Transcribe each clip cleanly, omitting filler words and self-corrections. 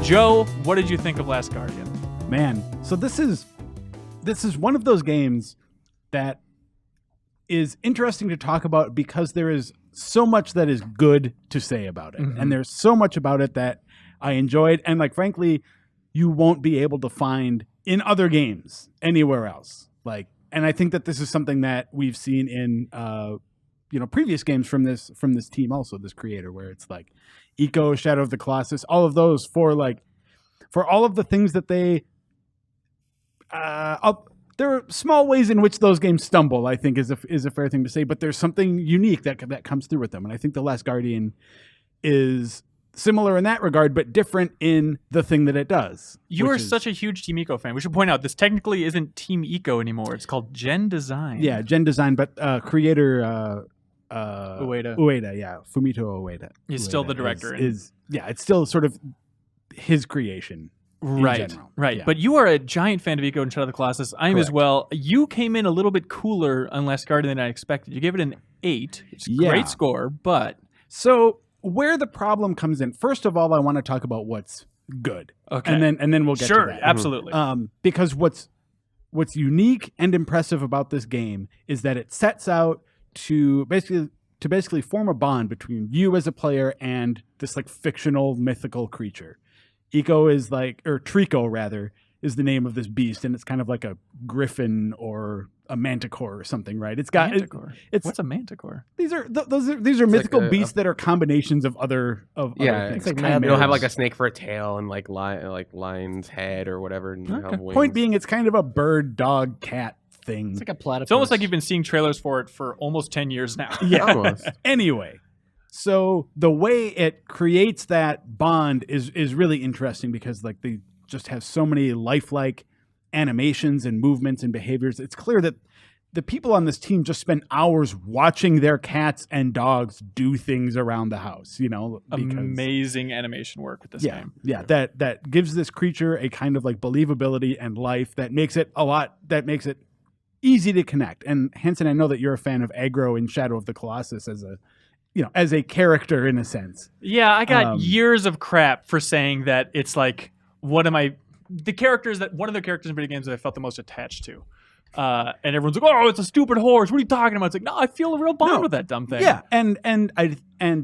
Joe, what did you think of Last Guardian? Man, so this is one of those games that is interesting to talk about because there is so much that is good to say about it. And there's so much about it that I enjoyed. And like, frankly, you won't be able to find in other games anywhere else. And I think that this is something that we've seen in, previous games from this team, also this creator, where it's like Ico, Shadow of the Colossus, all of those for all of the things that they, there are small ways in which those games stumble, I think is a fair thing to say, but there's something unique that comes through with them. And I think The Last Guardian is similar in that regard, but different in the thing that it does. You are such a huge Team Ico fan. We should point out this technically isn't Team Ico anymore. It's called Gen Design. Yeah, Gen Design, but creator Ueda. Yeah, Fumito Ueda. He's still the director. It's still sort of his creation. Right. Yeah. But you are a giant fan of Ico and Shadow of the Colossus. I am as well. You came in a little bit cooler on Last Guardian than I expected. You gave it an 8. It's a great score, but... So where the problem comes in, first of all, I want to talk about what's good. Okay. And then we'll get to that. Sure, absolutely. Because what's unique and impressive about this game is that it sets out to basically form a bond between you as a player and this like fictional mythical creature. Ico is or Trico rather, is the name of this beast, and it's kind of like a griffin or a manticore or something, right? It's got manticore. What's a manticore? These are mythical beasts that are combinations of other things. It's like they'll have like a snake for a tail and like lion's head or whatever. And have wings. Point being, it's kind of a bird, dog, cat thing. It's like a platypus. It's almost like you've been seeing trailers for it for almost 10 years now. Yeah. Almost. Anyway. So the way it creates that bond is really interesting because like they just have so many lifelike animations and movements and behaviors. It's clear that the people on this team just spend hours watching their cats and dogs do things around the house, because, amazing animation work with this game. Yeah, that gives this creature a kind of like believability and life that makes it easy to connect. And Hanson, I know that you're a fan of Aggro and Shadow of the Colossus as a character in a sense. Yeah, I got years of crap for saying that it's like one of the characters in video games that I felt the most attached to. And everyone's like, "Oh, it's a stupid horse. What are you talking about?" It's like, no, I feel a real bond with that dumb thing. Yeah, and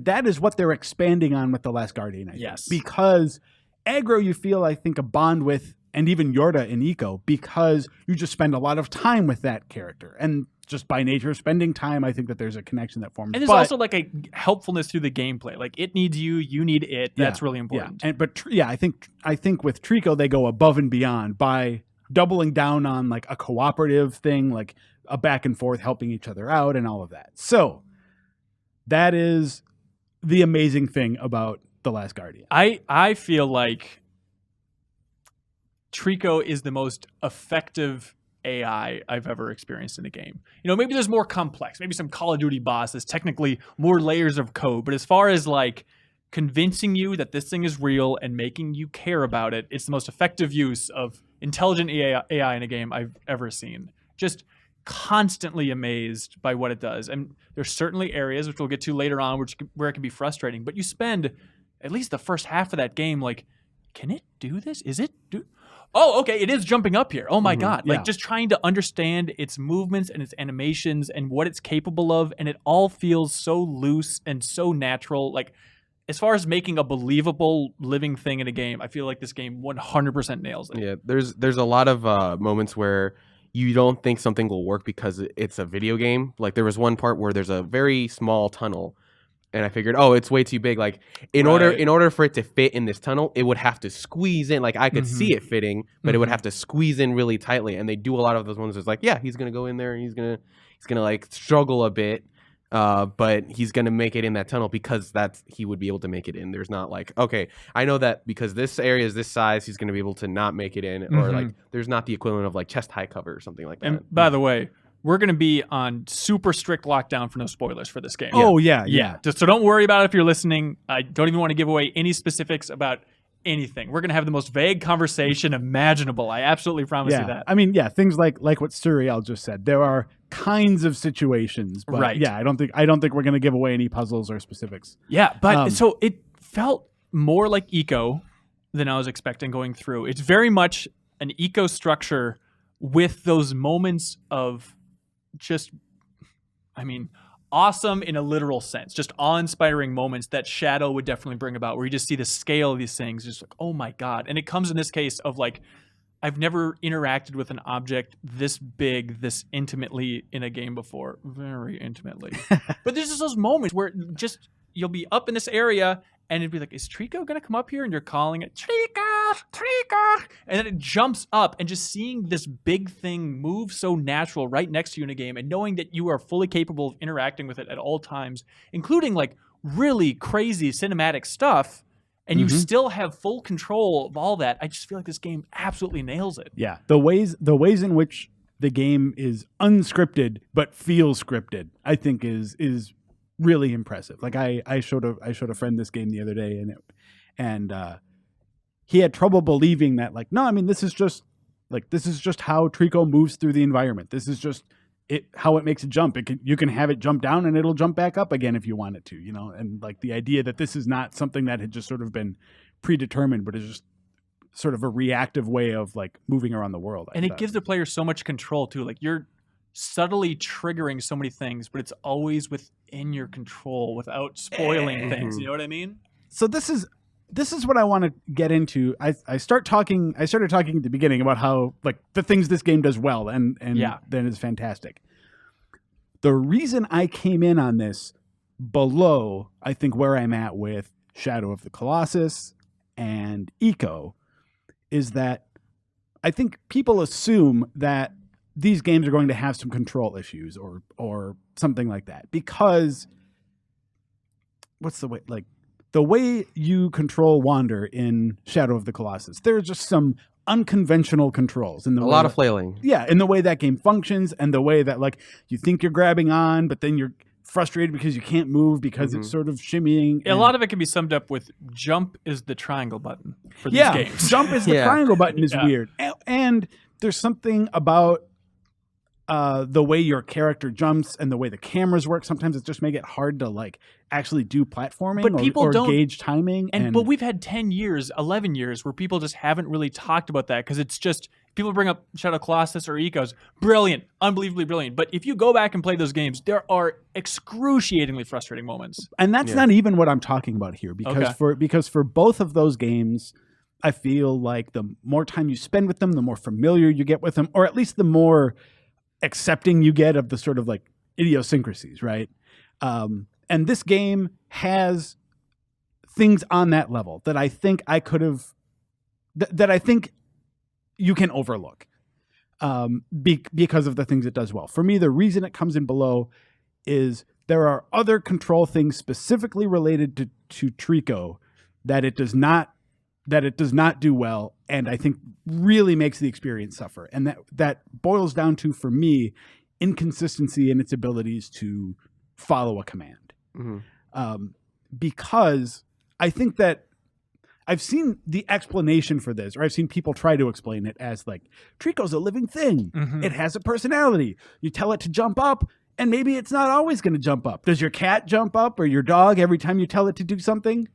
that is what they're expanding on with The Last Guardian, I think. Yes. Because Aggro you feel, I think, a bond with, and even Yorda in Ico, because you just spend a lot of time with that character. And just by nature of spending time, I think that there's a connection that forms. And there's also like a helpfulness through the gameplay. Like it needs you, you need it. That's really important. Yeah. I think with Trico they go above and beyond by doubling down on like a cooperative thing, like a back and forth, helping each other out, and all of that. So that is the amazing thing about The Last Guardian. I feel like Trico is the most effective AI I've ever experienced in a game. Maybe there's more complex, maybe some Call of Duty bosses, technically more layers of code, but as far as like convincing you that this thing is real and making you care about it, it's the most effective use of intelligent AI in a game I've ever seen. Just constantly amazed by what it does. And there's certainly areas, which we'll get to later on, where it can be frustrating, but you spend at least the first half of that game like, can it do this? Is it do? Oh, okay, it is jumping up here. Oh my God. Like just trying to understand its movements and its animations and what it's capable of. And it all feels so loose and so natural. Like as far as making a believable living thing in a game, I feel like this game 100% nails it. Yeah, there's a lot of moments where you don't think something will work because it's a video game. Like there was one part where there's a very small tunnel. And I figured, it's way too big. Like in order for it to fit in this tunnel, it would have to squeeze in. Like I could see it fitting, but it would have to squeeze in really tightly. And they do a lot of those ones. It's like, yeah, he's gonna go in there and he's gonna like struggle a bit, but he's gonna make it in that tunnel because he would be able to make it in. There's not like, okay, I know that because this area is this size, he's gonna be able to not make it in, or like there's not the equivalent of like chest high cover or something like that. And by the way, we're going to be on super strict lockdown for no spoilers for this game. Oh, yeah. So don't worry about it if you're listening. I don't even want to give away any specifics about anything. We're going to have the most vague conversation imaginable. I absolutely promise you that. I mean, things like what Suriel just said. There are kinds of situations, but I don't think we're going to give away any puzzles or specifics. Yeah, but so it felt more like Ico than I was expecting going through. It's very much an eco structure with those moments of just, awesome in a literal sense, just awe-inspiring moments that Shadow would definitely bring about, where you just see the scale of these things, just like, oh my God. And it comes in this case of like, I've never interacted with an object this big, this intimately in a game before. Very intimately. But there's just those moments where just you'll be up in this area and it'd be like, is Trico going to come up here? And you're calling it, Trico. And then it jumps up, and just seeing this big thing move so natural right next to you in a game, and knowing that you are fully capable of interacting with it at all times, including like really crazy cinematic stuff, and you still have full control of all that. I just feel like this game absolutely nails it. Yeah. The ways in which the game is unscripted but feels scripted, I think is really impressive. Like I showed a friend this game the other day, and he had trouble believing that, like, no, this is just how Trico moves through the environment. This is just how it makes it jump. You can have it jump down and it'll jump back up again if you want it to, and like the idea that this is not something that had just sort of been predetermined, but is just sort of a reactive way of like moving around the world. And it gives the player so much control too. Like, you're subtly triggering so many things, but it's always within your control without spoiling things. You know what I mean? So this is what I want to get into. I started talking at the beginning about how like the things this game does well, and then it's fantastic. The reason I came in on this below, I think, where I'm at with Shadow of the Colossus and Ico, is that I think people assume that these games are going to have some control issues or something like that, because the way you control Wander in Shadow of the Colossus, there are just some unconventional controls in the a lot of flailing. Yeah, in the way that game functions, and the way that like you think you're grabbing on, but then you're frustrated because you can't move because it's sort of shimmying. A lot of it can be summed up with jump is the triangle button for these games. Jump is the triangle button is weird. And there's something about the way your character jumps and the way the cameras work. Sometimes it just make it hard to like actually do platforming, but people or don't gauge timing. But we've had 10 years, 11 years where people just haven't really talked about that, because it's just people bring up Shadow Colossus or Ecos. Brilliant, unbelievably brilliant. But if you go back and play those games, there are excruciatingly frustrating moments. And that's not even what I'm talking about here, because for both of those games, I feel like the more time you spend with them, the more familiar you get with them, or at least the more accepting you get of the sort of like idiosyncrasies, right? And this game has things on that level that I think I could have, that I think you can overlook because of the things it does well. For me, the reason it comes in below is there are other control things specifically related to Trico that it does not do well, and I think really makes the experience suffer. And that boils down to, for me, inconsistency in its abilities to follow a command. Because I think that I've seen the explanation for this, or I've seen people try to explain it as like, Trico's a living thing. It has a personality. You tell it to jump up, and maybe it's not always going to jump up. Does your cat jump up, or your dog, every time you tell it to do something?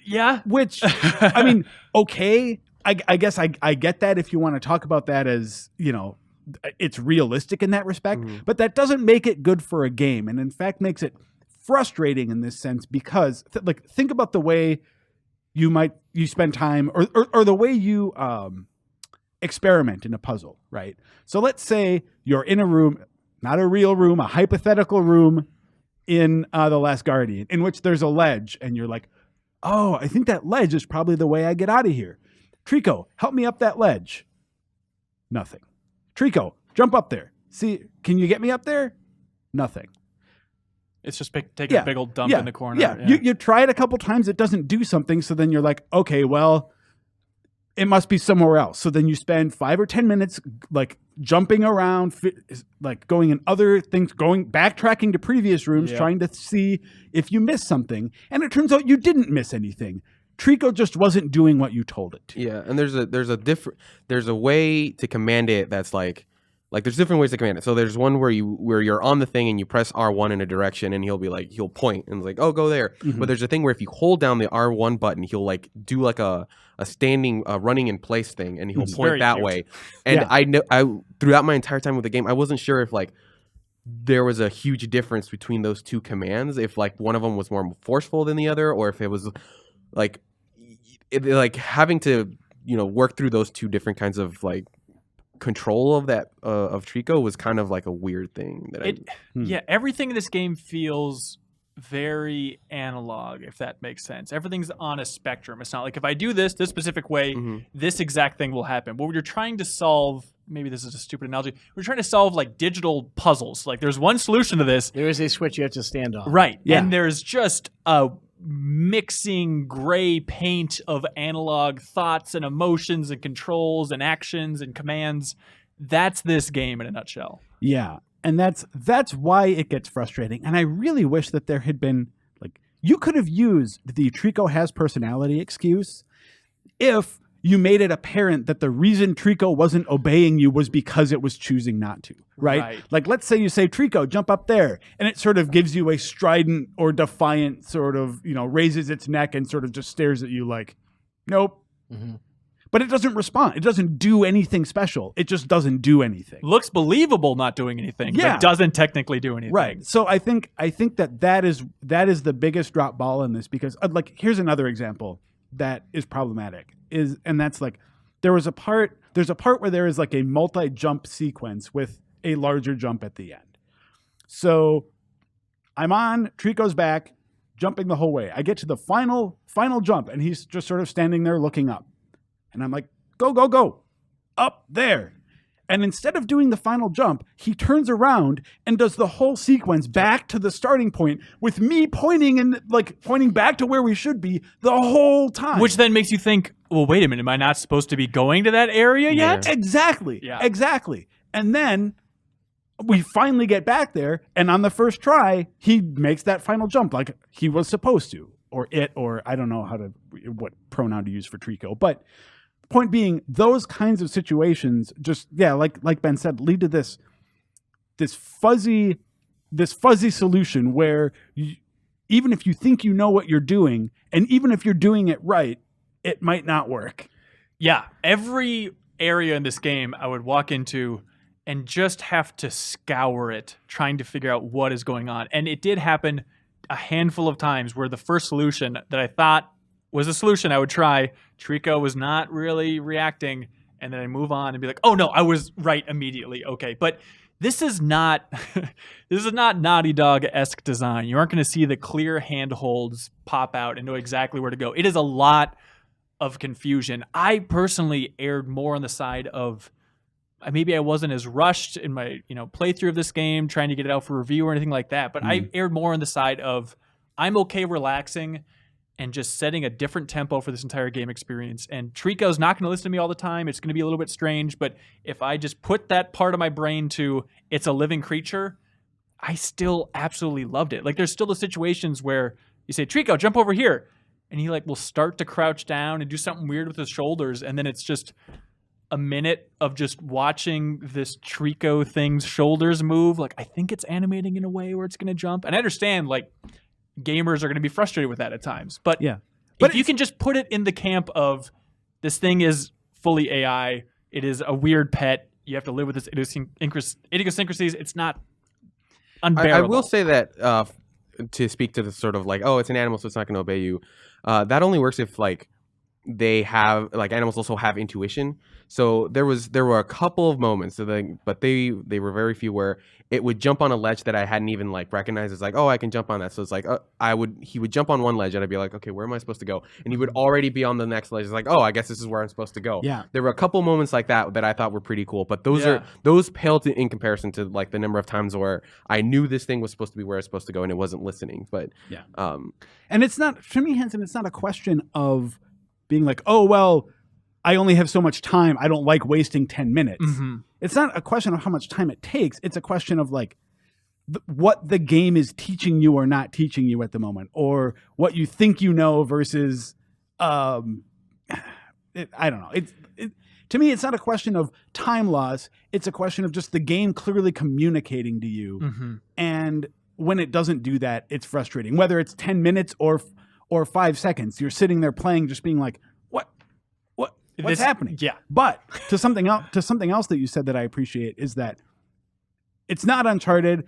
Yeah. Which, I mean, okay, I guess I get that if you want to talk about that as, it's realistic in that respect, but that doesn't make it good for a game, and in fact makes it frustrating in this sense, because think about the way you spend time, or the way you experiment in a puzzle, right? So let's say you're in a room, not a real room, a hypothetical room in The Last Guardian, in which there's a ledge, and you're like, oh, I think that ledge is probably the way I get out of here. Trico, help me up that ledge. Nothing. Trico, jump up there. See, can you get me up there? Nothing. It's just taking a big old dump in the corner. Yeah. You try it a couple times, it doesn't do something, so then you're like, okay, well, it must be somewhere else. So then you spend 5 or 10 minutes like jumping around, like going in other things, backtracking to previous rooms, trying to see if you missed something. And it turns out you didn't miss anything. Trico just wasn't doing what you told it to. Yeah, and there's a way to command it that's like Like there's different ways to command it. So there's one where you're on the thing and you press R1 in a direction and he'll point and it's like, oh, go there. Mhm. But there's a thing where if you hold down the R1 button, he'll like do like a standing running in place thing and he'll It's point very that cute. way. And Yeah. I throughout my entire time with the game, I wasn't sure if like there was a huge difference between those two commands, if like one of them was more forceful than the other, or if it was like having to work through those two different kinds of like control of that of Trico was kind of like a weird thing that Yeah, everything in this game feels very analog, if that makes sense. Everything's on a spectrum. It's not like if I do this specific way, this exact thing will happen. But when you're trying to solve, maybe this is a stupid analogy, we're trying to solve like digital puzzles. Like there's one solution to this. There is a switch you have to stand on. Right. Yeah. And there's just a mixing gray paint of analog thoughts and emotions and controls and actions and commands. That's this game in a nutshell. Yeah. And that's why it gets frustrating. And I really wish that there had been like you could have used the Trico has personality excuse if you made it apparent that the reason Trico wasn't obeying you was because it was choosing not to, right? Like, let's say you say, Trico, jump up there. And it sort of gives you a strident or defiant sort of, raises its neck and sort of just stares at you like, nope. Mm-hmm. But it doesn't respond. It doesn't do anything special. It just doesn't do anything. Looks believable not doing anything, but doesn't technically do anything. Right. So I think that is the biggest drop ball in this because like, here's another example that is problematic and that's like there's a part where there is like a multi-jump sequence with a larger jump at the end. So I'm on Trico's back, jumping the whole way. I get to the final jump and he's just sort of standing there looking up. And I'm like, go, up there. And instead of doing the final jump, he turns around and does the whole sequence back to the starting point with me pointing back to where we should be the whole time. Which then makes you think, well, wait a minute, am I not supposed to be going to that area yet? Exactly. Yeah. Exactly. And then we finally get back there, and on the first try, he makes that final jump like he was supposed to, or I don't know what pronoun to use for Trico, but point being, those kinds of situations just, like Ben said, lead to this fuzzy solution where even if you think you know what you're doing, and even if you're doing it right, it might not work. Yeah, every area in this game I would walk into and just have to scour it, trying to figure out what is going on. And it did happen a handful of times where the first solution that I thought was a solution I would try, Trico was not really reacting, and then I move on and be like, oh no, I was right immediately. Okay, but this is not Naughty Dog-esque design. You aren't going to see the clear handholds pop out and know exactly where to go. It is a lot of confusion. I personally erred more on the side of maybe I wasn't as rushed in my playthrough of this game, trying to get it out for review or anything like that. But I erred more on the side of I'm okay relaxing and just setting a different tempo for this entire game experience. And Trico's not going to listen to me all the time. It's going to be a little bit strange. But if I just put that part of my brain to it's a living creature, I still absolutely loved it. Like there's still the situations where you say, Trico, jump over here. And he will start to crouch down and do something weird with his shoulders. And then it's just a minute of just watching this Trico thing's shoulders move. Like I think it's animating in a way where it's going to jump. And I understand gamers are going to be frustrated with that at times. But if you can just put it in the camp of this thing is fully AI, it is a weird pet, you have to live with its idiosyncrasies, it's not unbearable. I will say that to speak to the sort of it's an animal, so it's not going to obey you. That only works if they have animals also have intuition. So there were a couple of moments, but they were very few where it would jump on a ledge that I hadn't even recognized as I can jump on that. So it's he would jump on one ledge and I'd be like, okay, where am I supposed to go? And he would already be on the next ledge. It's I guess this is where I'm supposed to go. Yeah. There were a couple moments like that I thought were pretty cool, but those paled in comparison to the number of times where I knew this thing was supposed to be where it's supposed to go and it wasn't listening. But and it's not, for me, Hanson, it's not a question of being oh, well, I only have so much time. I don't like wasting 10 minutes. Mm-hmm. It's not a question of how much time it takes. It's a question of what the game is teaching you or not teaching you at the moment, or what you think you know versus, I don't know. to me, it's not a question of time loss. It's a question of just the game clearly communicating to you. Mm-hmm. And when it doesn't do that, it's frustrating. Whether it's 10 minutes or 5 seconds, you're sitting there playing, just being like, what's happening? Yeah. But to something else that you said that I appreciate is that it's not Uncharted.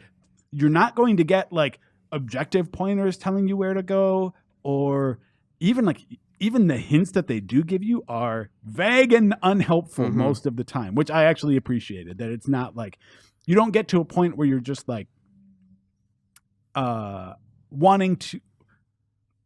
You're not going to get like objective pointers telling you where to go, or even the hints that they do give you are vague and unhelpful most of the time, which I actually appreciated. That it's not like you don't get to a point where you're just like wanting to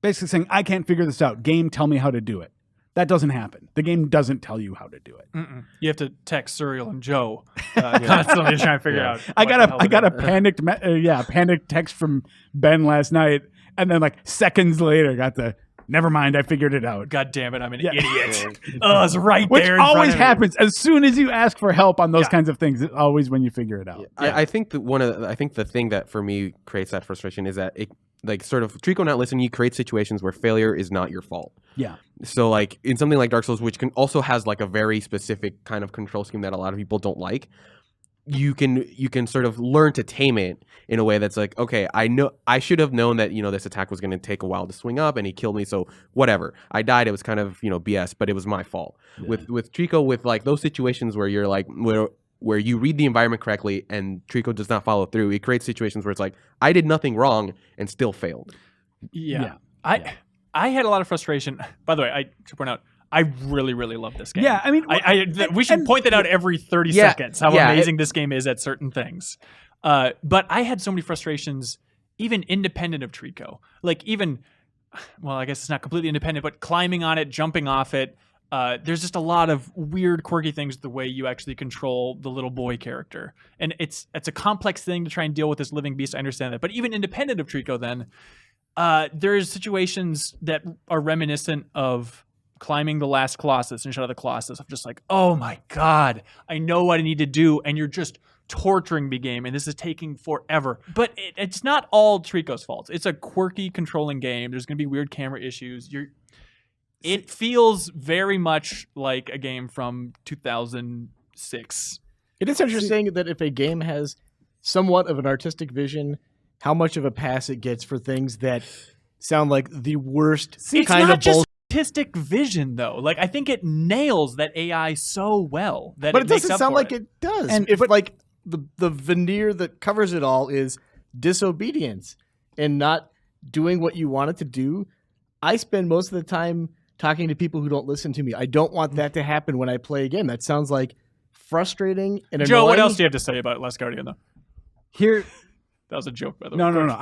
basically saying, I can't figure this out. Game, tell me how to do it. That doesn't happen. The game doesn't tell you how to do it. Mm-mm. You have to text Serial and Joe constantly trying to figure out. I got a panicked text from Ben last night, and then like seconds later got the never mind, I figured it out. God damn it, I'm an idiot. Oh, it's right Which there. Always happens as soon as you ask for help on those kinds of things. It's always when you figure it out. Yeah. I think the thing that for me creates that frustration is that it, like, sort of Trico not listening, you create situations where failure is not your fault. Yeah. So like in something like Dark Souls, which also has like a very specific kind of control scheme that a lot of people don't like, you can sort of learn to tame it in a way that's like, okay, I know I should have known that, this attack was going to take a while to swing up and he killed me, so whatever. I died, it was kind of, BS, but it was my fault. Yeah. With Trico, with like those situations where you're like where you read the environment correctly and Trico does not follow through, it creates situations where it's like, I did nothing wrong and still failed. Yeah. I had a lot of frustration. By the way, I should point out, I really, really love this game. Yeah, I mean, we should point that out every 30 seconds, how amazing this game is at certain things. But I had so many frustrations, even independent of Trico. Like even, well, I guess it's not completely independent, but climbing on it, jumping off it. There's just a lot of weird, quirky things the way you actually control the little boy character. And it's a complex thing to try and deal with this living beast. I understand that. But even independent of Trico then, there's situations that are reminiscent of climbing the last Colossus and Shadow of the Colossus. I'm just like, oh my God, I know what I need to do. And you're just torturing me, game. And this is taking forever. But it's not all Trico's fault. It's a quirky controlling game. There's going to be weird camera issues. It feels very much like a game from 2006. It is interesting that if a game has somewhat of an artistic vision, how much of a pass it gets for things that sound like the worst kind of bullshit. Artistic vision, though. Like, I think it nails that AI so well that but it doesn't makes sound up for like it does. And if like the veneer that covers it all is disobedience and not doing what you want it to do, I spend most of the time talking to people who don't listen to me. I don't want that to happen when I play a game. That sounds like frustrating and annoying. Joe, what else do you have to say about Last Guardian, though? Here, that was a joke, by the way. No.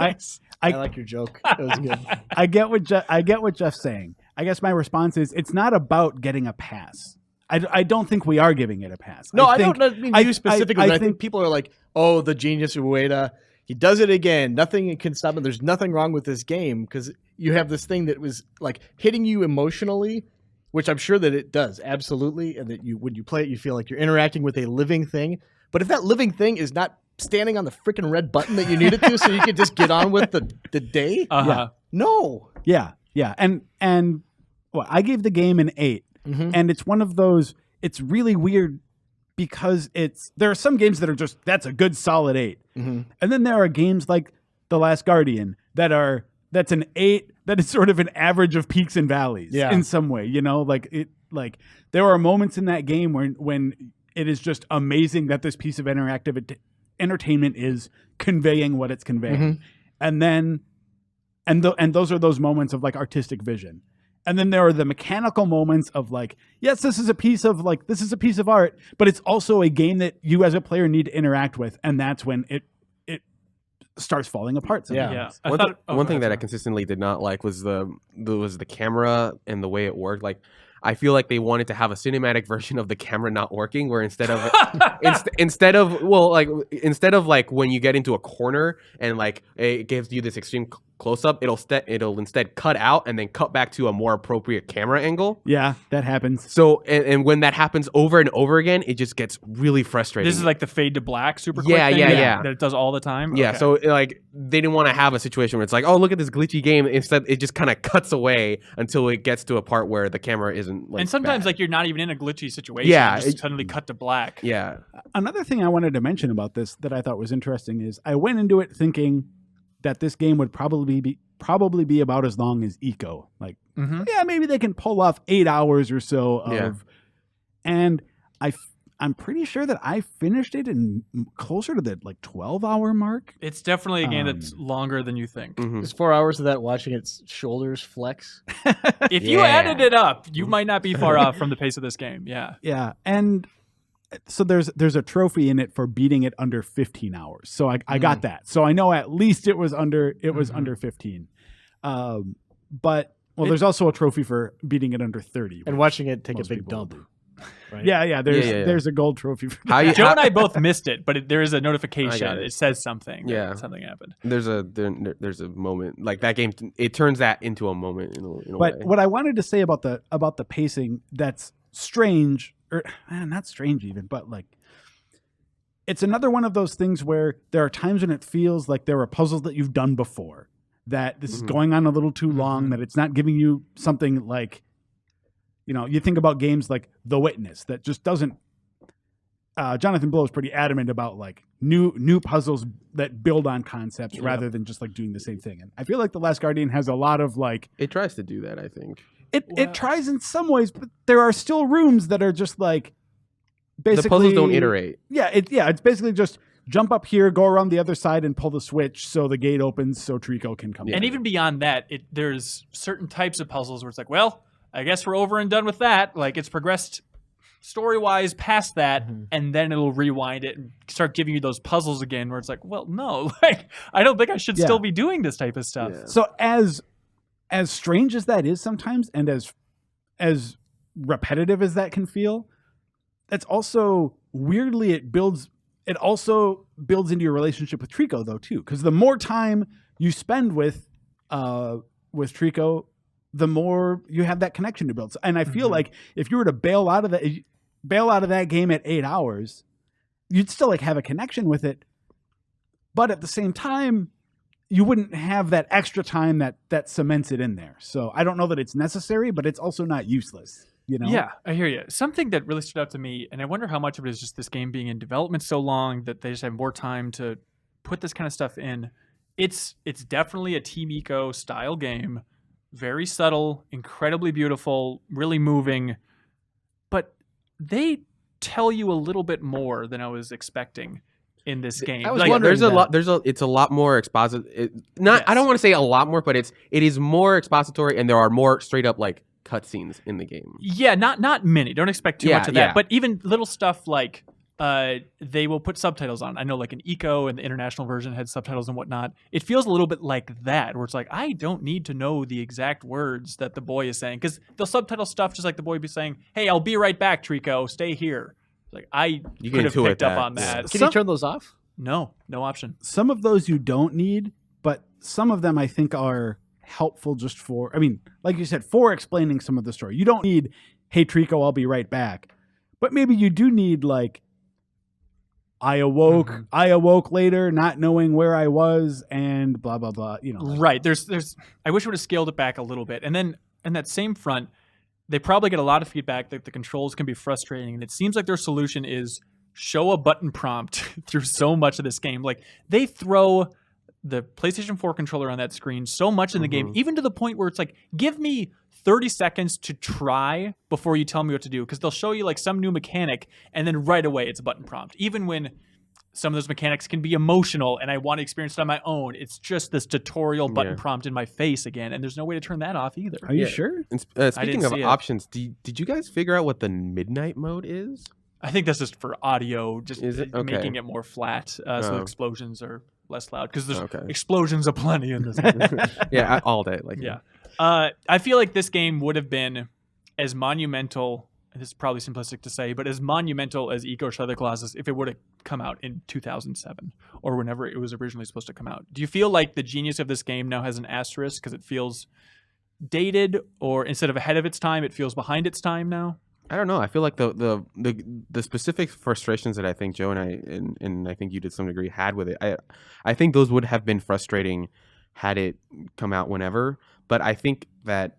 I like your joke. That was good. I get what Jeff's saying. I guess my response is it's not about getting a pass. I don't think we are giving it a pass. No, I don't mean you specifically. I think people are like, oh, the genius of Ueda. He does it again. Nothing can stop him. There's nothing wrong with this game because you have this thing that was like hitting you emotionally, which I'm sure that it does, absolutely. And that when you play it, you feel like you're interacting with a living thing. But if that living thing is not standing on the freaking red button that you need it to so you can just get on with the day, no. Yeah. And well, I gave the game an 8. Mm-hmm. And it's one of those, it's really weird because there are some games that are just, that's a good solid 8. Mm-hmm. And then there are games like The Last Guardian that's an 8 that is sort of an average of peaks and valleys in some way, like there are moments in that game when it is just amazing that this piece of interactive entertainment is conveying what it's conveying. Mm-hmm. And those are those moments of like artistic vision. And then there are the mechanical moments of like, yes, this is a piece of art, but it's also a game that you as a player need to interact with. And that's when it starts falling apart sometimes. Yeah. One thing that I consistently did not like was the camera and the way it worked. Like, I feel like they wanted to have a cinematic version of the camera not working, where instead of instead of when you get into a corner and like it gives you this extreme close up, it'll instead cut out and then cut back to a more appropriate camera angle. Yeah, that happens. So and when that happens over and over again, it just gets really frustrating. This is like the fade to black super quick Yeah, thing yeah. that it does all the time. Yeah, Okay. so like they didn't want to have a situation where it's like, oh, look at this glitchy game. Instead, it just kind of cuts away until it gets to a part where the camera isn't like. and sometimes bad. like you're not even in a glitchy situation. Yeah, you just suddenly cut to black. Yeah. Another thing I wanted to mention about this that I thought was interesting is I went into it thinking that this game would probably be about as long as Ico. Like, yeah, maybe they can pull off 8 hours or so of, and I'm pretty sure that I finished it in closer to the like 12-hour mark. It's definitely a game that's longer than you think. There's 4 hours of that watching its shoulders flex. If you added it up, you might not be far off from the pace of this game. Yeah. Yeah, and so there's a trophy in it for beating it under 15 hours. So I got that. So I know at least it was under under 15. But there's also a trophy for beating it under 30. And watching it take a most big people dump. do. Right? Yeah. There's a gold trophy for that. Joe and I both missed it, but there is a notification. got it. It says something. that Yeah. Something happened. There's a moment like that game. It turns that into a moment in a But way. what I wanted to say about the pacing that's strange, or not strange even, but like it's another one of those things where there are times when it feels like there are puzzles that you've done before, that this is going on a little too long, that it's not giving you something like, you think about games like The Witness that just doesn't. Jonathan Blow is pretty adamant about like new puzzles that build on concepts rather than just like doing the same thing. And I feel like The Last Guardian has a lot of like. It tries to do that, I think. It tries in some ways, but there are still rooms that are just like basically The puzzles don't iterate. Yeah, it's basically just jump up here, go around the other side, and pull the switch so the gate opens so Trico can come. And through. even beyond that, there's certain types of puzzles where it's like, well, I guess we're over and done with that. Like it's progressed story-wise past that, and then it'll rewind it and start giving you those puzzles again where it's like, well, no, like I don't think I should still be doing this type of stuff. Yeah. So as strange as that is sometimes, and as repetitive as that can feel, that's also weirdly it also builds into your relationship with Trico though too, because the more time you spend with Trico, the more you have that connection to build. And I feel like if you were to bail out of that game at 8 hours, you'd still like have a connection with it, but at the same time you wouldn't have that extra time that cements it in there. So I don't know that it's necessary, but it's also not useless. Yeah, I hear you. Something that really stood out to me, and I wonder how much of it is just this game being in development so long that they just have more time to put this kind of stuff in. It's definitely a Team Ico style game. Very subtle, incredibly beautiful, really moving. But they tell you a little bit more than I was expecting in this game. I was Like, wondering It's a lot more expositive. I don't want to say a lot more, but it is more expository, and there are more straight up like cutscenes in the game. Yeah, not many. Don't expect too much of that. Yeah. But even little stuff like they will put subtitles on. I know like an Ico and the international version had subtitles and whatnot. It feels a little bit like that, where it's like, I don't need to know the exact words that the boy is saying, because they'll subtitle stuff just like the boy would be saying, hey, I'll be right back, Trico, stay here. Like I could have picked up on that. Can you turn those off? No option. Some of those you don't need, but some of them I think are helpful just for, I mean, like you said, for explaining some of the story. You don't need, hey, Trico, I'll be right back. But maybe you do need like, I awoke later not knowing where I was and blah, blah, blah, Right. There's I wish we would have scaled it back a little bit. And then in that same front, they probably get a lot of feedback that the controls can be frustrating. And it seems like their solution is show a button prompt through so much of this game. Like they throw the PlayStation 4 controller on that screen so much in the game, even to the point where it's like, give me 30 seconds to try before you tell me what to do, because they'll show you like some new mechanic and then right away it's a button prompt. Even when some of those mechanics can be emotional and I want to experience it on my own, it's just this tutorial button prompt in my face again, and there's no way to turn that off either. Are you sure? And speaking didn't of see it. options, did you guys figure out what the midnight mode is? I think that's just for audio, just Is it? Okay. making it more flat, so the explosions are less loud, because there's Okay. explosions aplenty in this game. All day. Like Yeah. I feel like this game would have been as monumental this is probably simplistic to say, but as monumental as Ico and Shadow of the Colossus, if it would have come out in 2007 or whenever it was originally supposed to come out. Do you feel like the genius of this game now has an asterisk because it feels dated, or instead of ahead of its time, it feels behind its time now? I don't know. I feel like the specific frustrations that I think Joe and I think you to some degree had with it, I think those would have been frustrating had it come out whenever. But I think that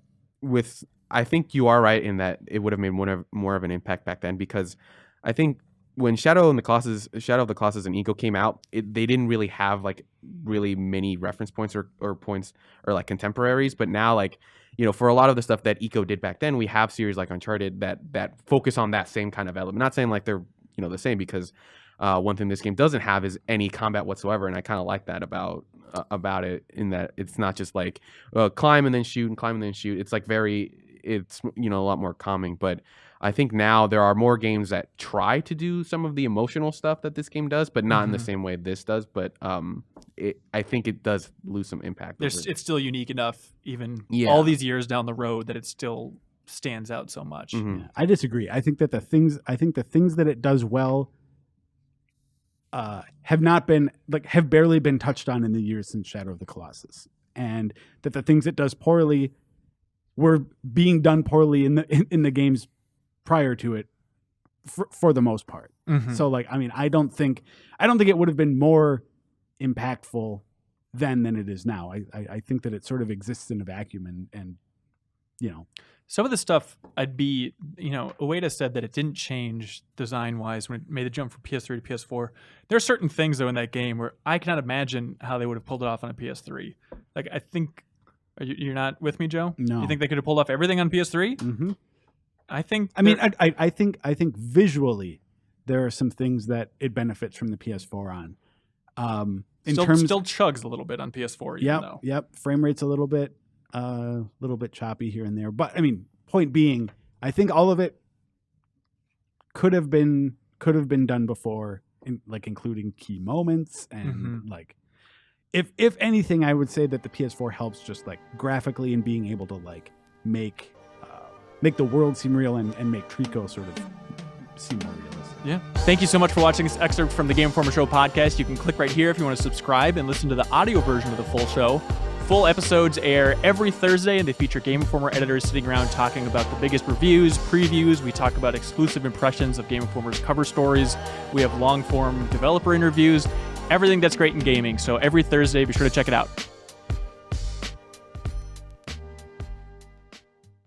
I think you are right in that it would have made more of an impact back then, because I think when Shadow of the Colossus and Ico came out, they didn't really have like really many reference points or points or like contemporaries. But now, like, you know, for a lot of the stuff that Ico did back then, we have series like Uncharted that focus on that same kind of element. Not saying like they're, you know, the same, because one thing this game doesn't have is any combat whatsoever, and I kind of like that about it, in that it's not just like climb and then shoot and climb and then shoot. It's like it's, you know, a lot more calming. But I think now there are more games that try to do some of the emotional stuff that this game does, but not in the same way this does. But I think it does lose some impact. It's still unique enough, even all these years down the road, that it still stands out so much. Yeah, I disagree. I think the things that it does well have barely been touched on in the years since Shadow of the Colossus, and that the things it does poorly were being done poorly in the games prior to it, for the most part. So, like, I mean, I don't think it would have been more impactful then than it is now. I think that it sort of exists in a vacuum, and you know, some of the stuff Ueda said that it didn't change design-wise when it made the jump from PS3 to PS4. There are certain things, though, in that game where I cannot imagine how they would have pulled it off on a PS3. Like, I think... You're not with me, Joe? No. You think they could have pulled off everything on PS3? Mm-hmm. I think... I think visually there are some things that it benefits from the PS4 on. Still chugs a little bit on PS4, even though. Yep. Frame rate's a little bit choppy here and there. But, I mean, point being, I think all of it could have been done before, including key moments and like... If anything, I would say that the PS4 helps just like graphically and being able to like make the world seem real and make Trico sort of seem more realistic. Yeah. Thank you so much for watching this excerpt from the Game Informer Show podcast. You can click right here if you want to subscribe and listen to the audio version of the full show. Full episodes air every Thursday, and they feature Game Informer editors sitting around talking about the biggest reviews, previews. We talk about exclusive impressions of Game Informer's cover stories. We have long-form developer interviews. Everything that's great in gaming. So every Thursday, be sure to check it out.